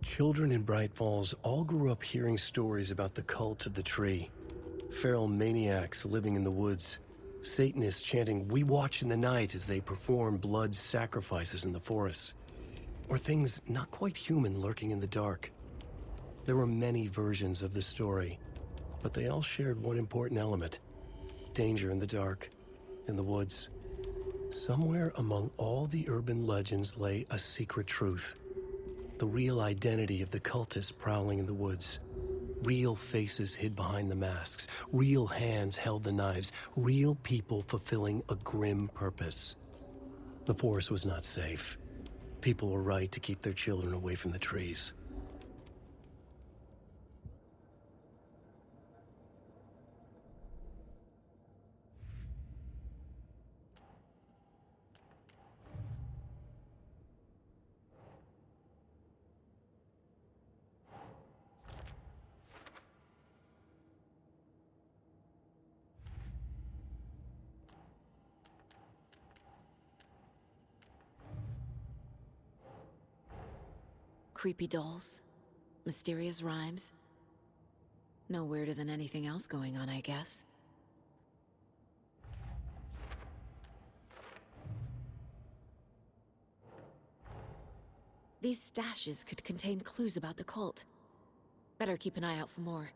Children in Bright Falls all grew up hearing stories about the cult of the tree. Feral maniacs living in the woods. Satanists chanting, "We watch in the night," as they perform blood sacrifices in the forests. Or things not quite human lurking in the dark. There were many versions of the story, but they all shared one important element: danger in the dark, in the woods. Somewhere among all the urban legends lay a secret truth. The real identity of the cultists prowling in the woods. Real faces hid behind the masks. Real hands held the knives. Real people fulfilling a grim purpose. The forest was not safe. People were right to keep their children away from the trees. Creepy dolls, mysterious rhymes. No weirder than anything else going on, I guess. These stashes could contain clues about the cult. Better keep an eye out for more.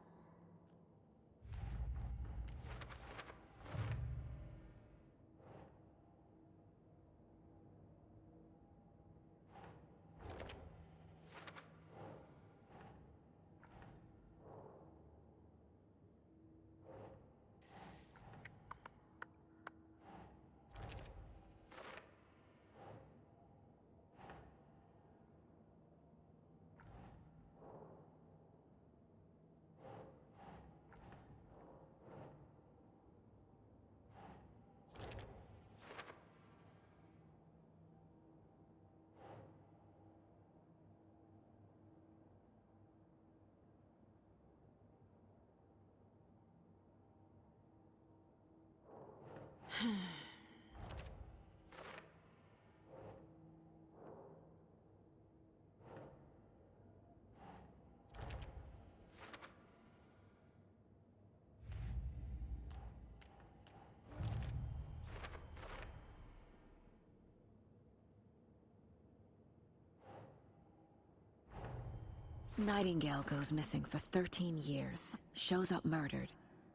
Nightingale goes missing for 13 years, shows up murdered,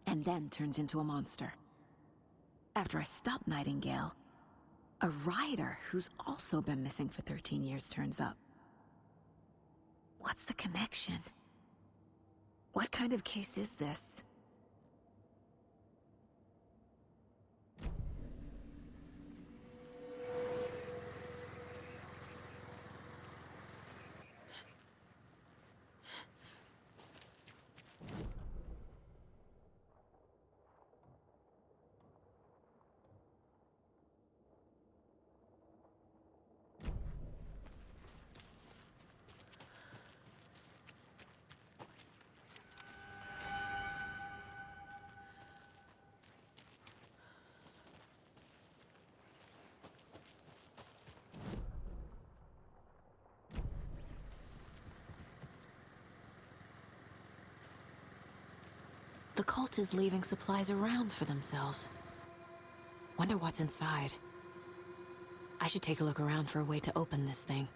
and then turns into a monster. After I stop Nightingale, a rider who's also been missing for 13 years turns up. What's the connection? What kind of case is this? The cult is leaving supplies around for themselves. Wonder what's inside. I should take a look around for a way to open this thing.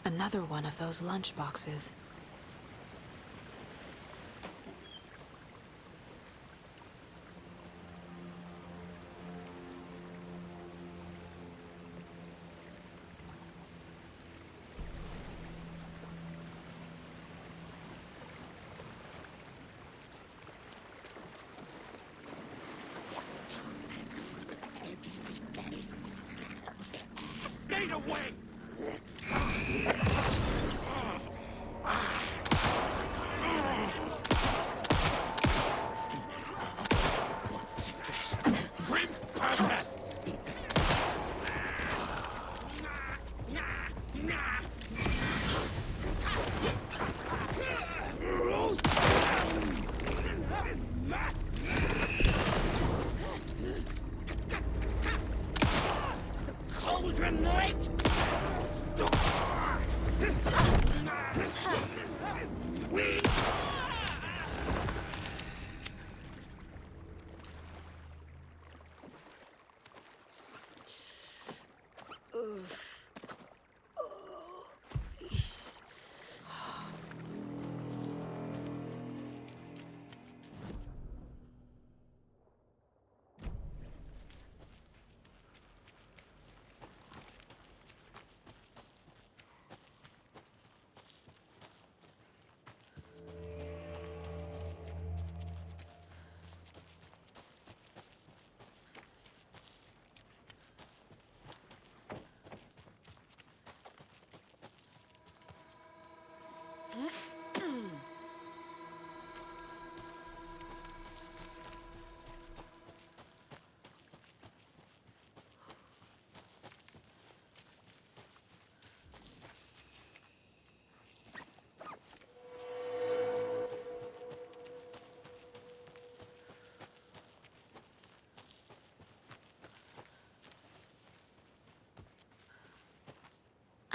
Another one of those lunch boxes. Stay away! Grim purpose! Cauldron Lake! We...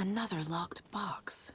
Another locked box.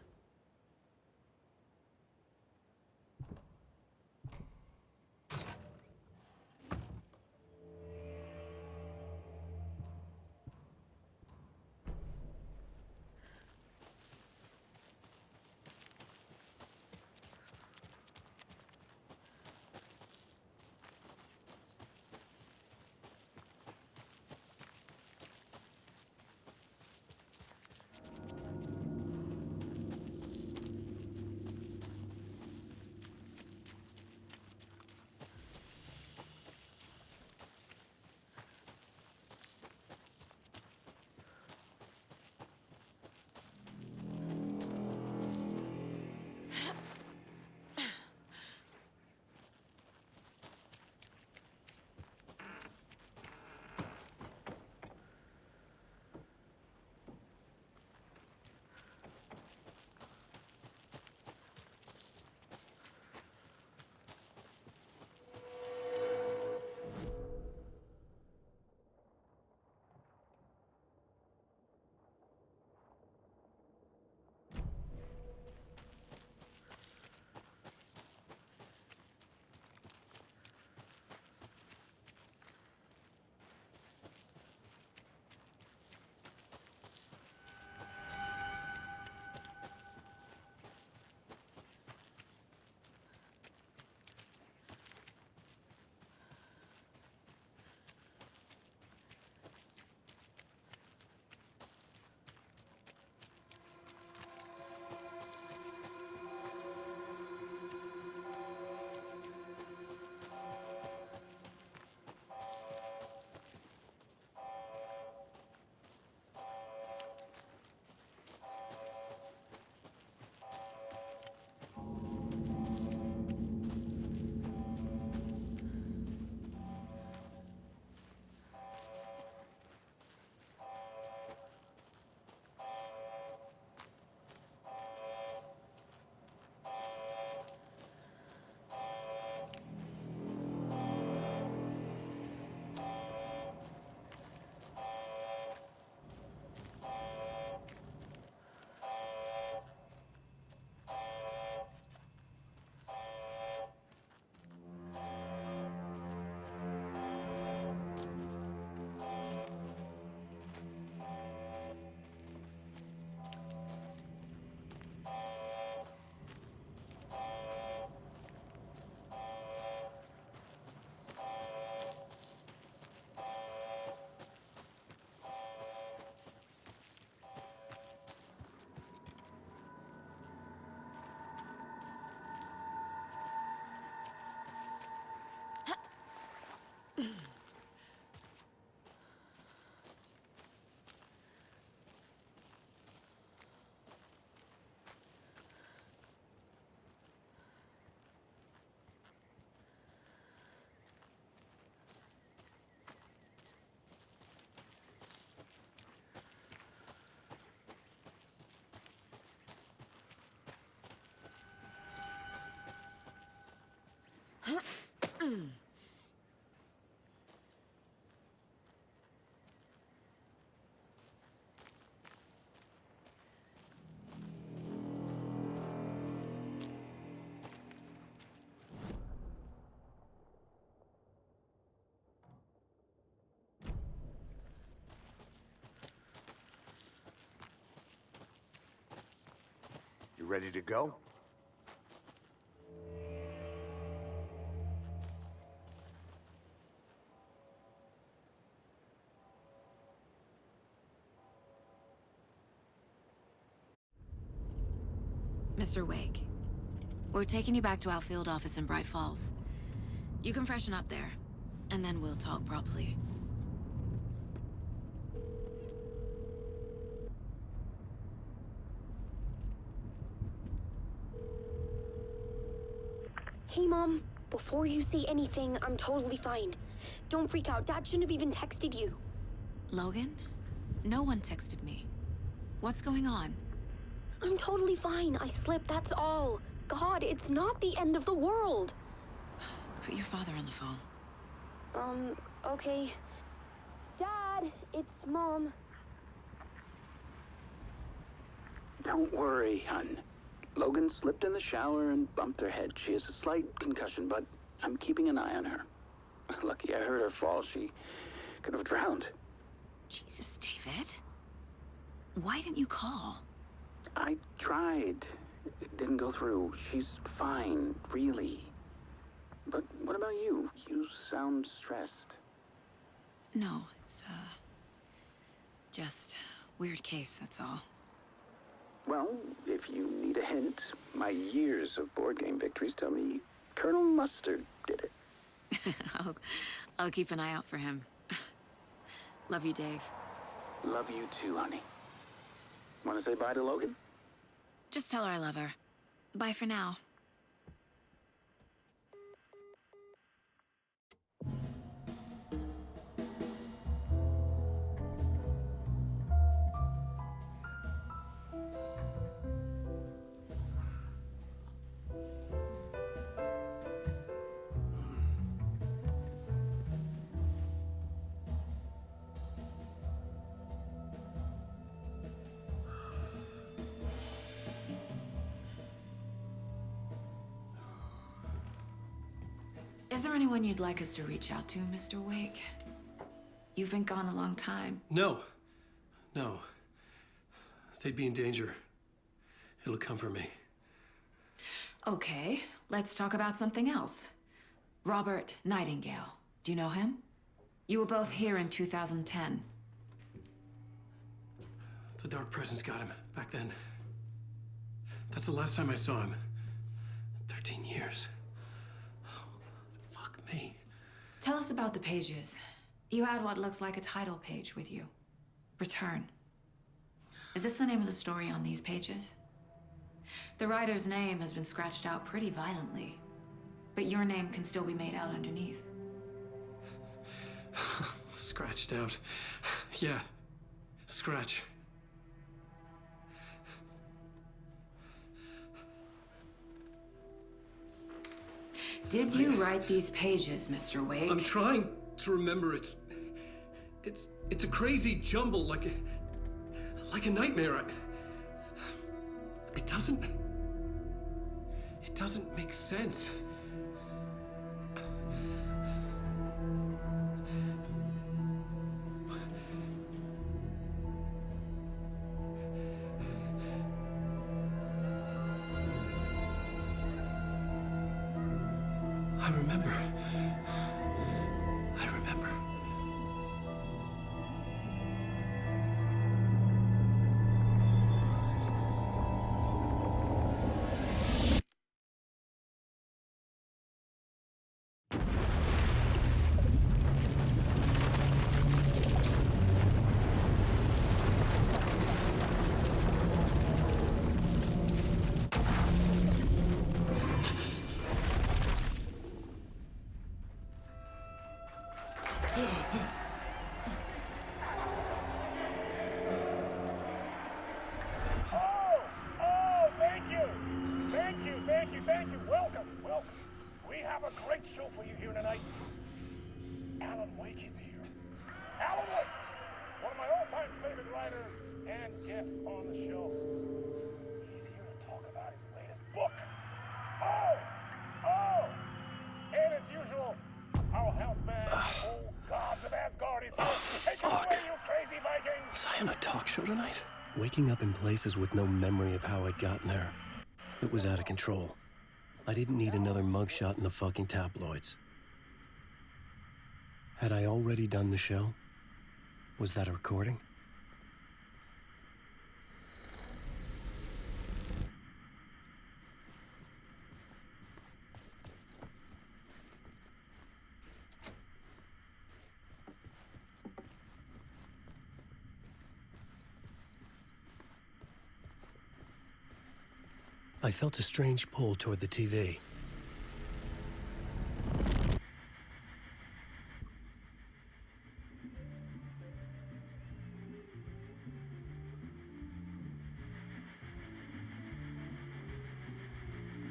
You ready to go? Mr. Wake, we're taking you back to our field office in Bright Falls. You can freshen up there, and then we'll talk properly. Hey, Mom. Before you say anything, I'm totally fine. Don't freak out. Dad shouldn't have even texted you. Logan? No one texted me. What's going on? I'm totally fine. I slipped, that's all. God, it's not the end of the world. Put your father on the phone. Okay. Dad, it's Mom. Don't worry, hon. Logan slipped in the shower and bumped her head. She has a slight concussion, but I'm keeping an eye on her. Lucky I heard her fall. She could have drowned. Jesus, David. Why didn't you call? I tried. It didn't go through. She's fine, really. But what about you? You sound stressed. No, it's, just weird case, that's all. Well, if you need a hint, my years of board game victories tell me Colonel Mustard did it. I'll keep an eye out for him. Love you, Dave. Love you too, honey. Want to say bye to Logan? Just tell her I love her. Bye for now. Is there anyone you'd like us to reach out to, Mr. Wake? You've been gone a long time. No. No. They'd be in danger. It'll come for me. Okay, let's talk about something else. Robert Nightingale. Do you know him? You were both here in 2010. The Dark Presence got him back then. That's the last time I saw him. 13 years. Fuck me. Tell us about the pages. You had what looks like a title page with you. Return. Is this the name of the story on these pages? The writer's name has been scratched out pretty violently, but your name can still be made out underneath. Scratched out. Yeah. Scratch. Did you write these pages, Mr. Wake? I'm trying to remember. It's a crazy jumble, like a nightmare. It doesn't make sense. I remember. show for you here tonight. Alan Wake is here. Alan Wake! One of my all-time favorite writers and guests on the show. He's here to talk about his latest book. Oh! And as usual, our house band, old gods of Asgard, is here. Take it away, you crazy Vikings! Was I on a talk show tonight? Waking up in places with no memory of how I'd gotten there. It was out of control. I didn't need another mugshot in the fucking tabloids. Had I already done the show? Was that a recording? I felt a strange pull toward the TV.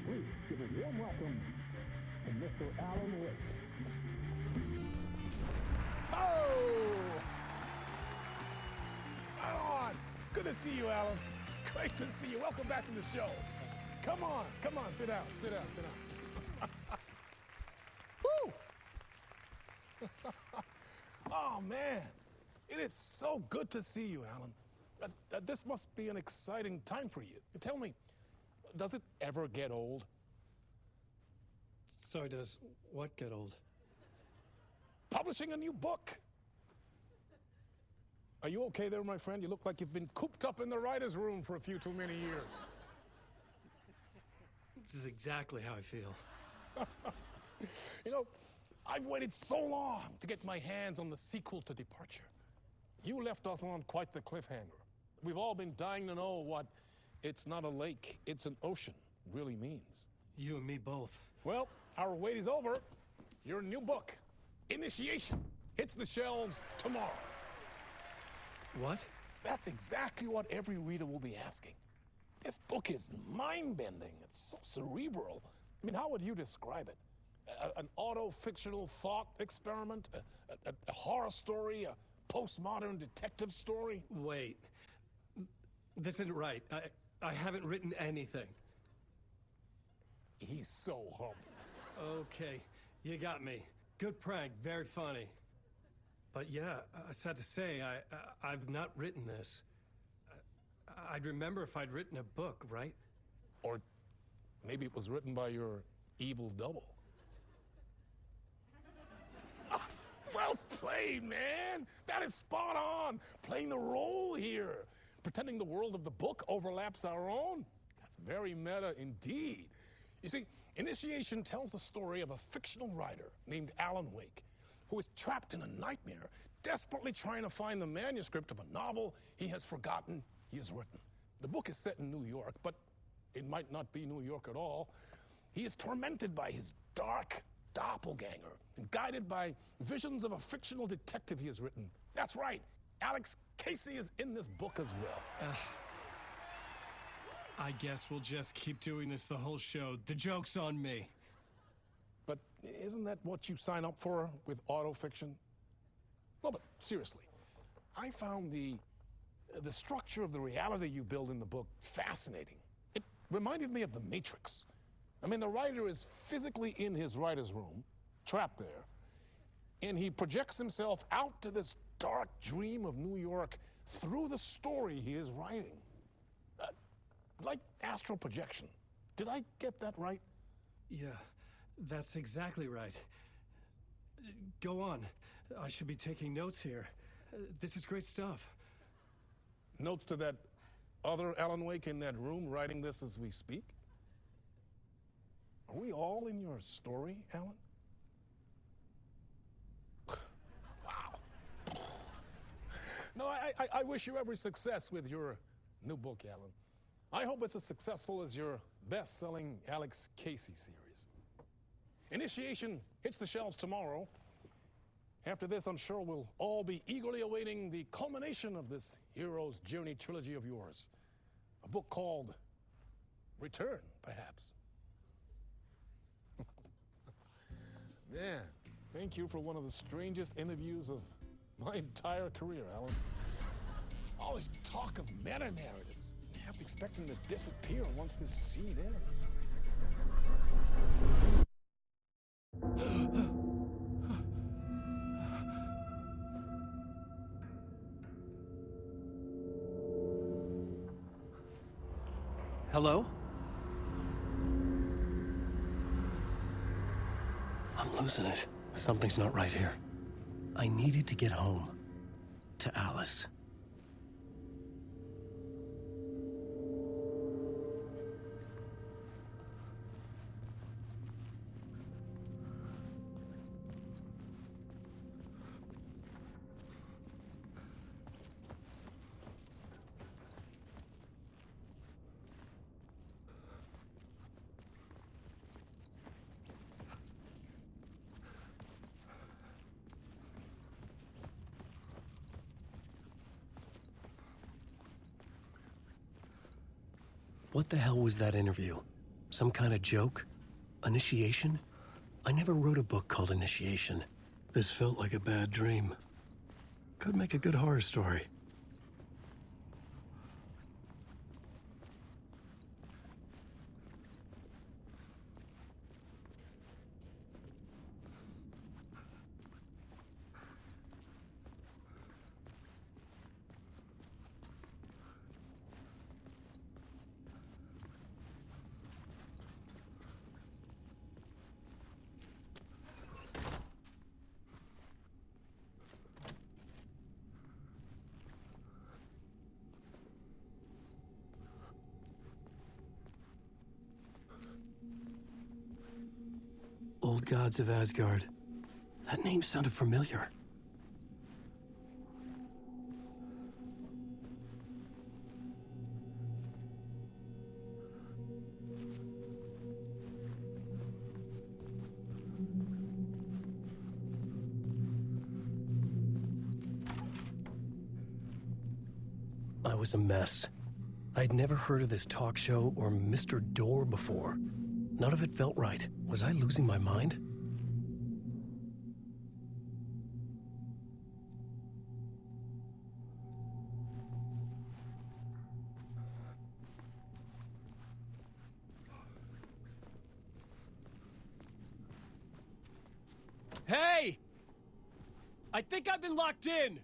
Please give a warm welcome to Mr. Alan Wake. Oh! Alan! Good to see you, Alan. Great to see you. Welcome back to the show. Come on, sit down. Woo! Oh, man. It is so good to see you, Alan. This must be an exciting time for you. Tell me, does it ever get old? Sorry, does what get old? Publishing a new book. Are you okay there, my friend? You look like you've been cooped up in the writer's room for a few too many years. This is exactly how I feel. You know, I've waited so long to get my hands on the sequel to Departure. You left us on quite the cliffhanger. We've all been dying to know what "it's not a lake, it's an ocean" really means. You and me both. Well, our wait is over. Your new book, Initiation, hits the shelves tomorrow. What? That's exactly what every reader will be asking. This book is mind-bending. It's so cerebral. I mean, how would you describe it? An auto-fictional thought experiment? A horror story? A postmodern detective story? Wait. This isn't right. I haven't written anything. He's so humble. Okay, you got me. Good prank, very funny. But yeah, sad to say, I've not written this. I'd remember if I'd written a book, right? Or maybe it was written by your evil double. Well played, man! That is spot on! Playing the role here. Pretending the world of the book overlaps our own. That's very meta indeed. You see, Initiation tells the story of a fictional writer named Alan Wake, who is trapped in a nightmare, desperately trying to find the manuscript of a novel he has forgotten he has written. The book is set in New York, but it might not be New York at all. He is tormented by his dark doppelganger and guided by visions of a fictional detective he has written. That's right, Alex Casey is in this book as well. I guess we'll just keep doing this the whole show. The joke's on me. But isn't that what you sign up for with autofiction? No, but seriously, I found the structure of the reality you build in the book fascinating. It reminded me of The Matrix. I mean, the writer is physically in his writer's room, trapped there, and he projects himself out to this dark dream of New York through the story he is writing. Like astral projection. Did I get that right? Yeah, that's exactly right. Go on. I should be taking notes here. This is great stuff. Notes to that other Alan Wake in that room writing this as we speak? Are we all in your story, Alan? Wow. No, I wish you every success with your new book, Alan. I hope it's as successful as your best-selling Alex Casey series. Initiation hits the shelves tomorrow. After this, I'm sure we'll all be eagerly awaiting the culmination of this hero's journey trilogy of yours. A book called Return, perhaps. Man, thank you for one of the strangest interviews of my entire career, Alan. All this talk of meta-narratives. Half expecting to disappear once this scene ends. Hello? I'm losing it. Something's not right here. I needed to get home. To Alice. What the hell was that interview? Some kind of joke? Initiation? I never wrote a book called Initiation. This felt like a bad dream. Could make a good horror story. Old Gods of Asgard. That name sounded familiar. I was a mess. I'd never heard of this talk show or Mr. Door before. None of it felt right. Was I losing my mind? Hey! I think I've been locked in!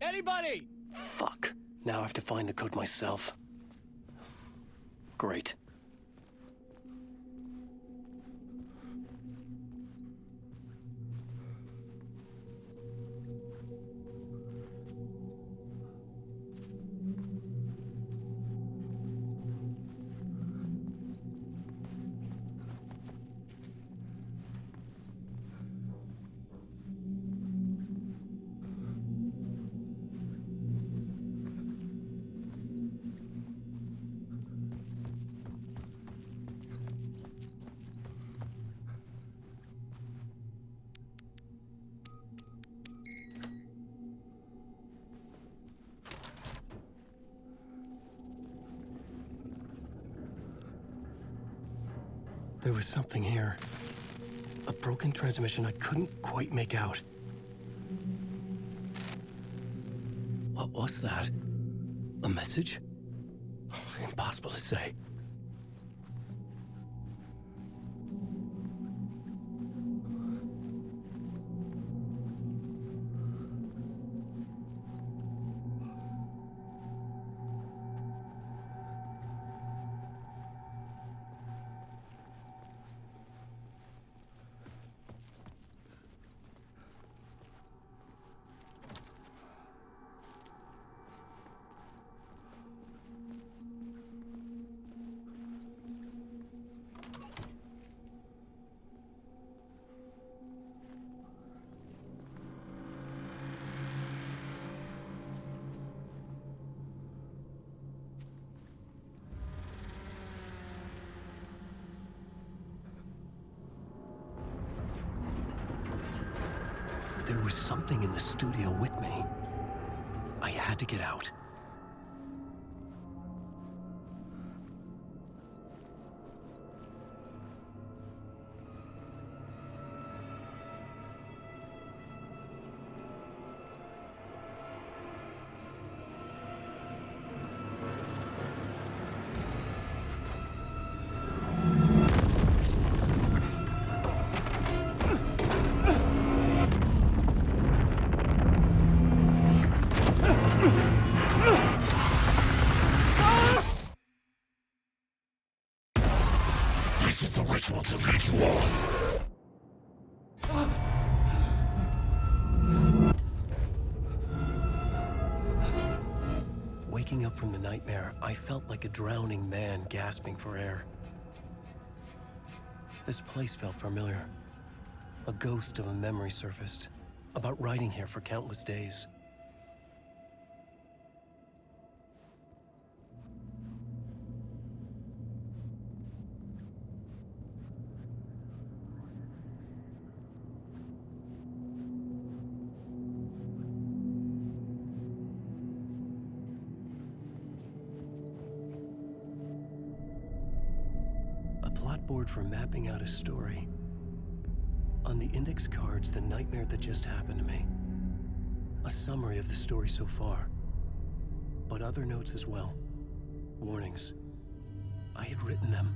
Anybody? Fuck. Now I have to find the code myself. Great. There was something here. A broken transmission I couldn't quite make out. What was that? A message? Impossible to say. There was something in the studio with me. I had to get out. Waking up from the nightmare, I felt like a drowning man gasping for air. This place felt familiar. A ghost of a memory surfaced, about riding here for countless days. Board for mapping out a story. On the index cards, the nightmare that just happened to me. A summary of the story so far. But other notes as well. Warnings. I had written them.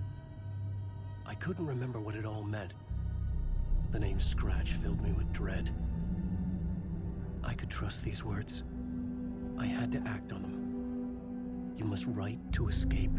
I couldn't remember what it all meant. The name Scratch filled me with dread. I could trust these words. I had to act on them. You must write to escape.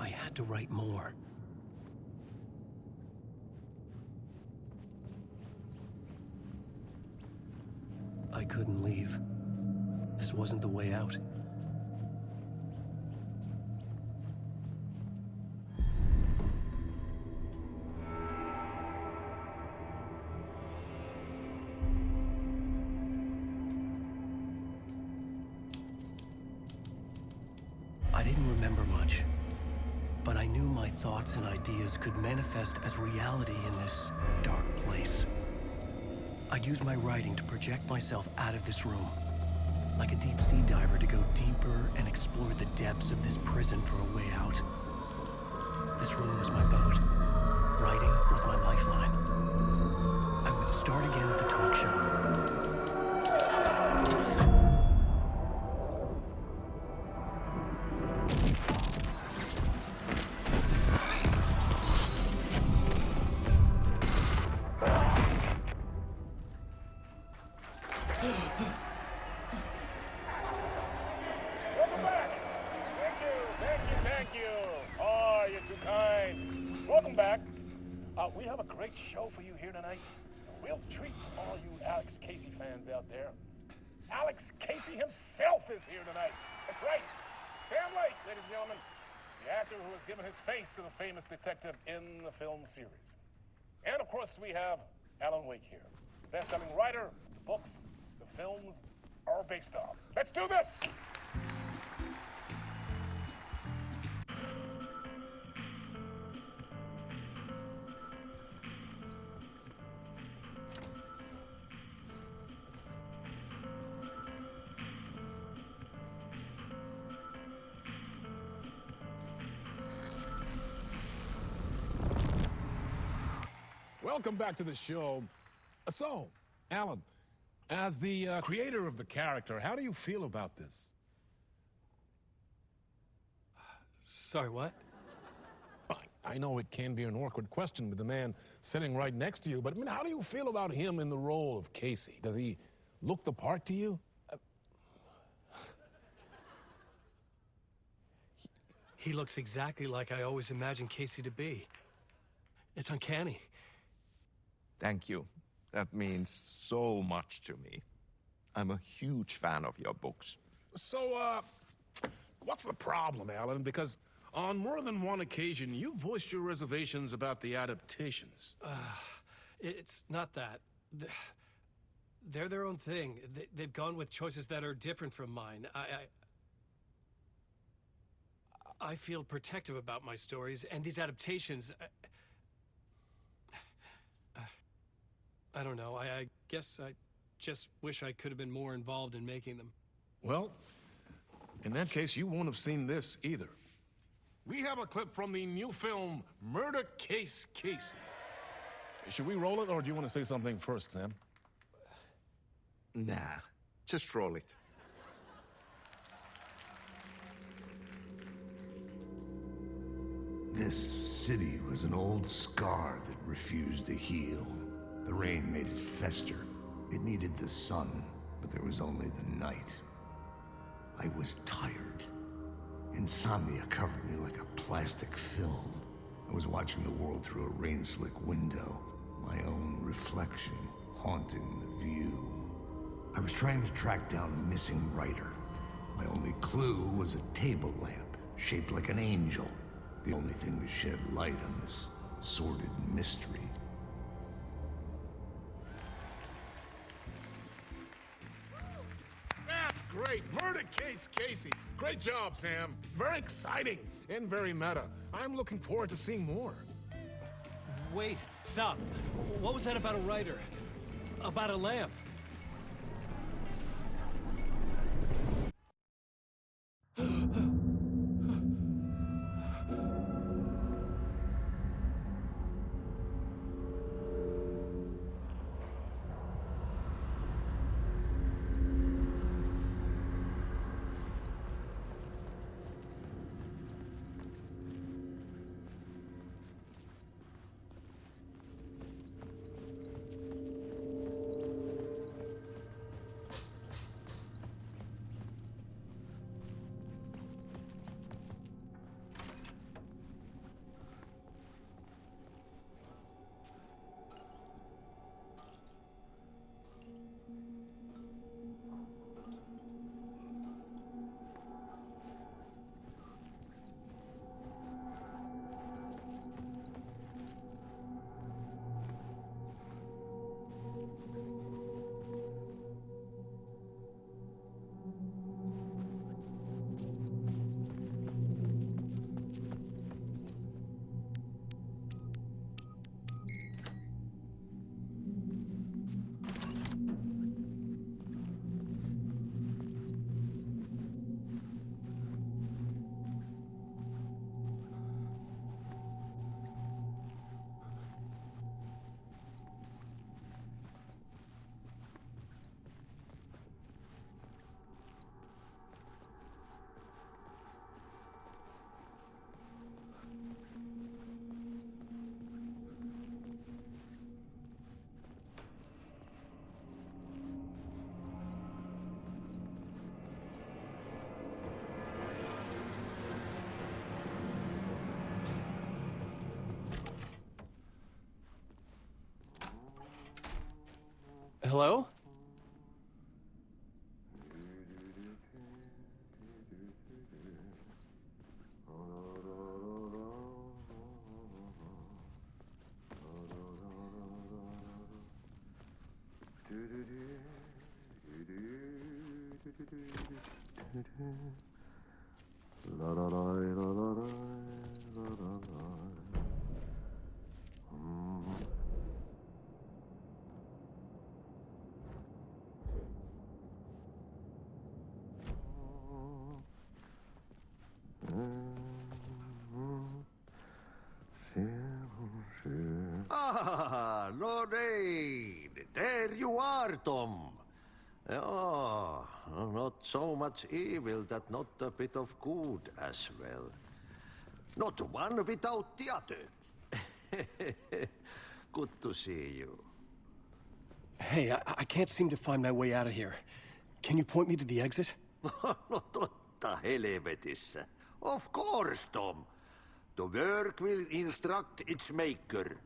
I had to write more. I couldn't leave. This wasn't the way out. I didn't remember much. But I knew my thoughts and ideas could manifest as reality in this dark place. I'd use my writing to project myself out of this room, like a deep sea diver to go deeper and explore the depths of this prison for a way out. This room was my boat. Writing was my lifeline. I would start again at the talk show. Welcome back! Thank you! Oh, you're too kind. Welcome back. We have a great show for you here tonight. A real treat for all you Alex Casey fans out there. Alex Casey himself is here tonight. That's right. Sam Lake, ladies and gentlemen. The actor who has given his face to the famous detective in the film series. And of course, we have Alan Wake here. Best-selling writer, the books, the films are based on. Let's do this! Welcome back to the show. So, Alan, as the creator of the character, how do you feel about this? Sorry, what? I know it can be an awkward question with the man sitting right next to you, but I mean, how do you feel about him in the role of Casey? Does he look the part to you? He looks exactly like I always imagined Casey to be. It's uncanny. Thank you. That means so much to me. I'm a huge fan of your books. So, what's the problem, Alan? Because on more than one occasion, you voiced your reservations about the adaptations. It's not that. They're their own thing. They've gone with choices that are different from mine. I feel protective about my stories, and these adaptations... I don't know. I guess I just wish I could have been more involved in making them. Well, in that case, you won't have seen this either. We have a clip from the new film, Murder Case Casey. Should we roll it, or do you want to say something first, Sam? Nah, just roll it. This city was an old scar that refused to heal. The rain made it fester. It needed the sun, but there was only the night. I was tired. Insomnia covered me like a plastic film. I was watching the world through a rain-slick window, my own reflection haunting the view. I was trying to track down a missing writer. My only clue was a table lamp, shaped like an angel. The only thing to shed light on this sordid mystery. That's great! Murder Case Casey! Great job, Sam. Very exciting and very meta. I'm looking forward to seeing more. Wait, stop. What was that about a writer? About a lamp? Hello? Ah, Lorraine! There you are, Tom. Oh, not so much evil that not a bit of good as well. Not one without the other. Good to see you. Hey, I can't seem to find my way out of here. Can you point me to the exit? No totta helvetissä. Of course, Tom. The work will instruct its maker.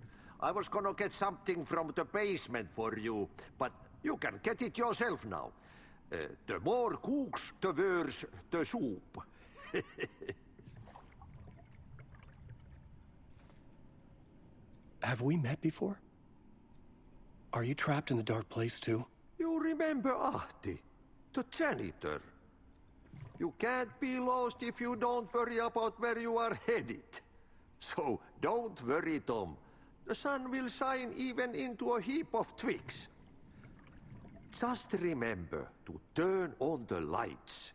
I was gonna get something from the basement for you, but you can get it yourself now. The more cooks, the worse the soup. Have we met before? Are you trapped in the dark place too? You remember Ahti, the janitor. You can't be lost if you don't worry about where you are headed. So don't worry, Tom. The sun will shine even into a heap of twigs. Just remember to turn on the lights.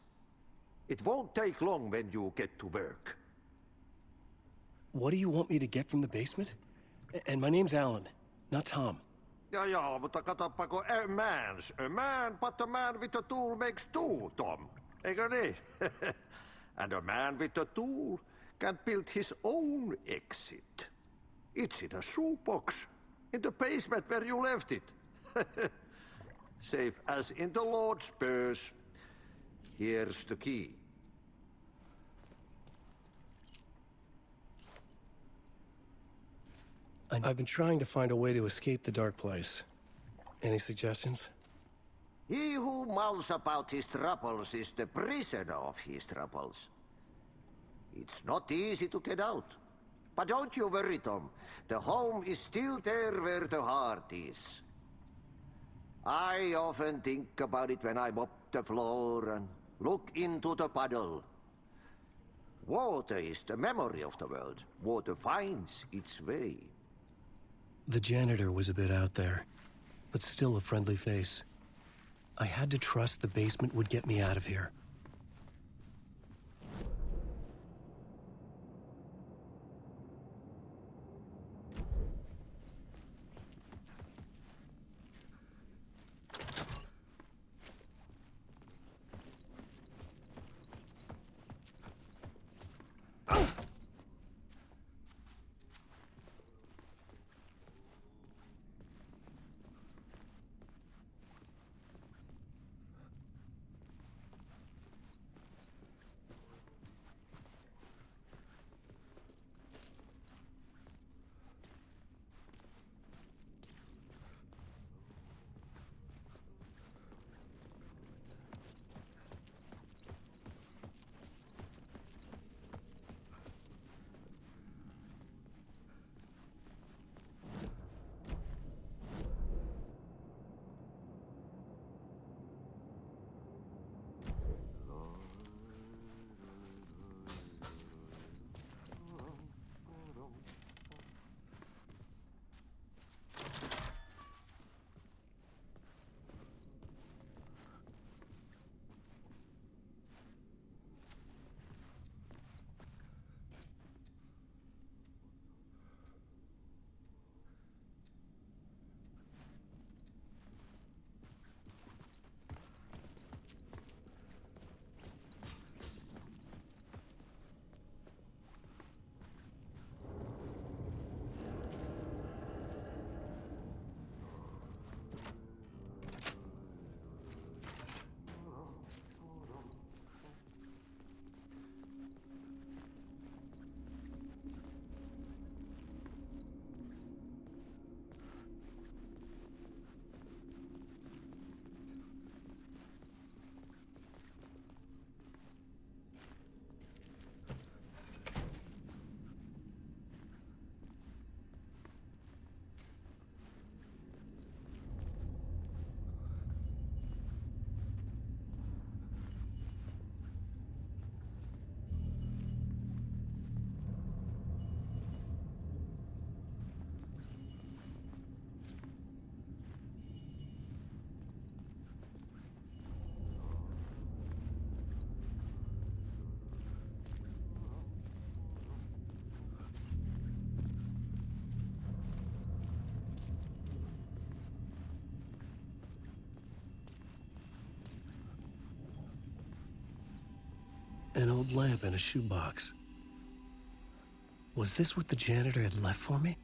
It won't take long when you get to work. What do you want me to get from the basement? And my name's Alan, not Tom. Ja, mutta katoppa kun a man, but a man with a tool makes two, Tom. Eikö niin? And a man with a tool can build his own exit. It's in a shoebox, in the basement where you left it. Safe as in the Lord's purse. Here's the key. I've been trying to find a way to escape the dark place. Any suggestions? He who mouths about his troubles is the prisoner of his troubles. It's not easy to get out. But don't you worry, Tom. The home is still there where the heart is. I often think about it when I mop the floor and look into the puddle. Water is the memory of the world. Water finds its way. The janitor was a bit out there, but still a friendly face. I had to trust the basement would get me out of here. An old lamp in a shoebox. Was this what the janitor had left for me?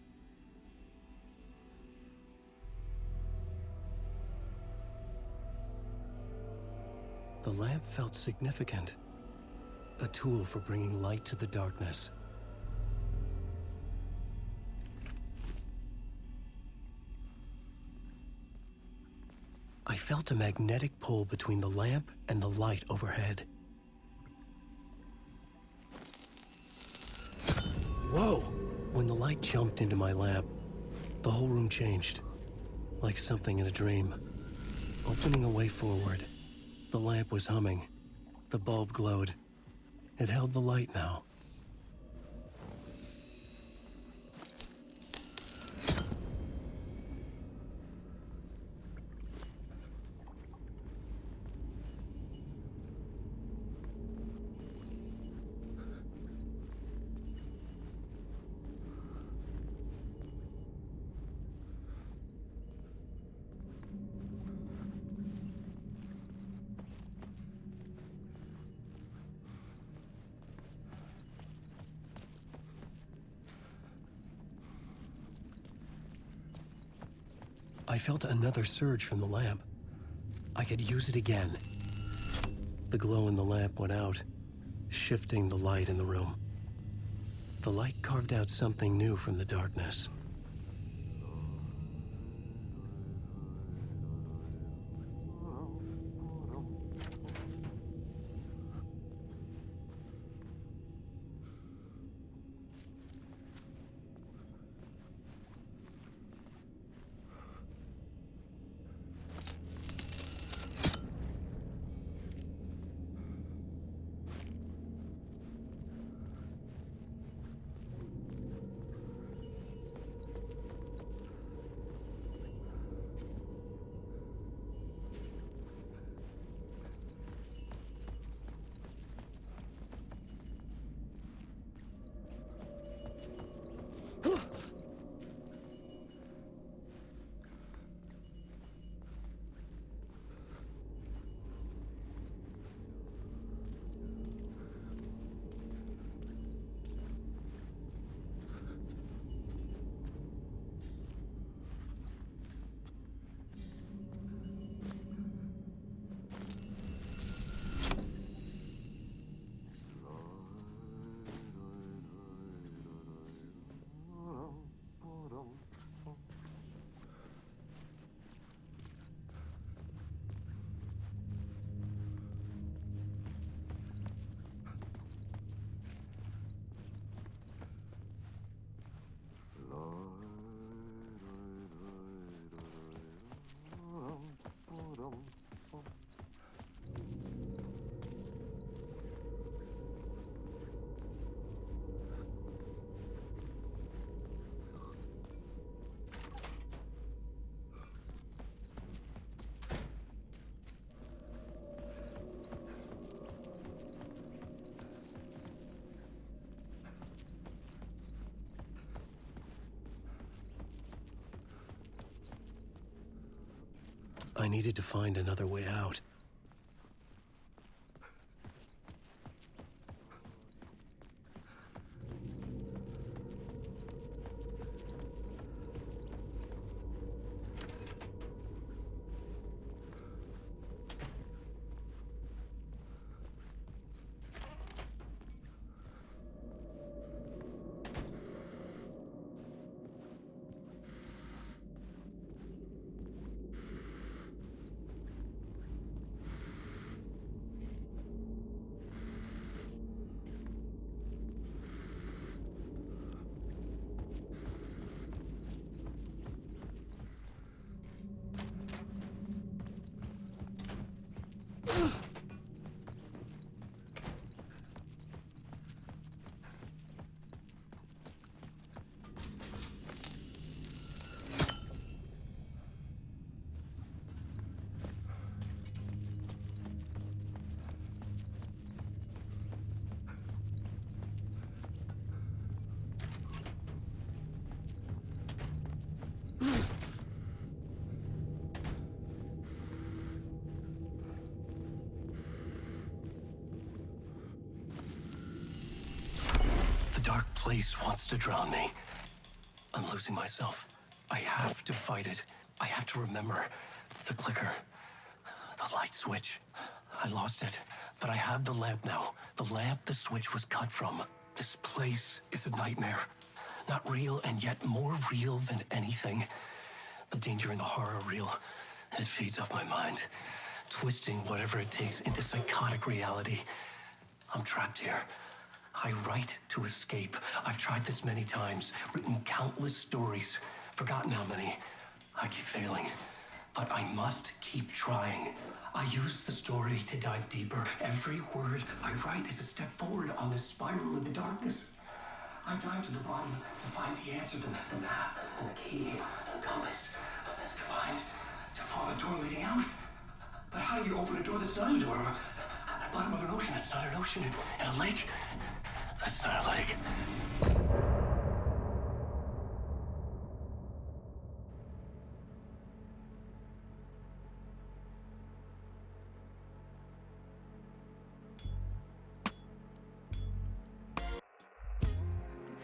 The lamp felt significant. A tool for bringing light to the darkness. I felt a magnetic pull between the lamp and the light overhead. Whoa! When the light jumped into my lamp, the whole room changed, like something in a dream. Opening a way forward, the lamp was humming. The bulb glowed. It held the light now. I felt another surge from the lamp. I could use it again. The glow in the lamp went out, shifting the light in the room. The light carved out something new from the darkness. I needed to find another way out. Dark place wants to drown me. I'm losing myself. I have to fight it. I have to remember the clicker, the light switch. I lost it, but I have the lamp now. The lamp the switch was cut from. This place is a nightmare. Not real, and yet more real than anything. The danger and the horror are real. It feeds off my mind, twisting whatever it takes into psychotic reality. I'm trapped here. I write to escape. I've tried this many times, written countless stories, forgotten how many. I keep failing, but I must keep trying. I use the story to dive deeper. Every word I write is a step forward on this spiral in the darkness. I dive to the bottom to find the answer, the map, and the key, and the compass. It's combined to form a door leading out. But how do you open a door that's not a door? At the bottom of an ocean, it's not an ocean. And a lake, that's not a lake.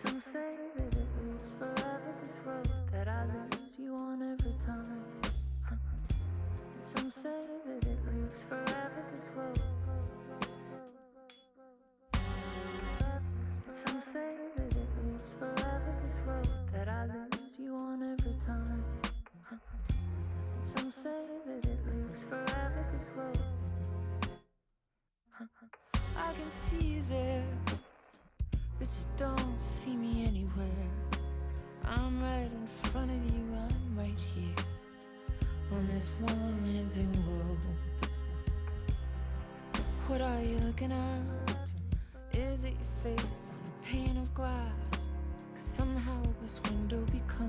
Some say that it lives forever, this road that I lose you on every time. right in front of you, I'm right here on this winding road. What are you looking at? Is it your face on a pane of glass? 'Cause somehow this window becomes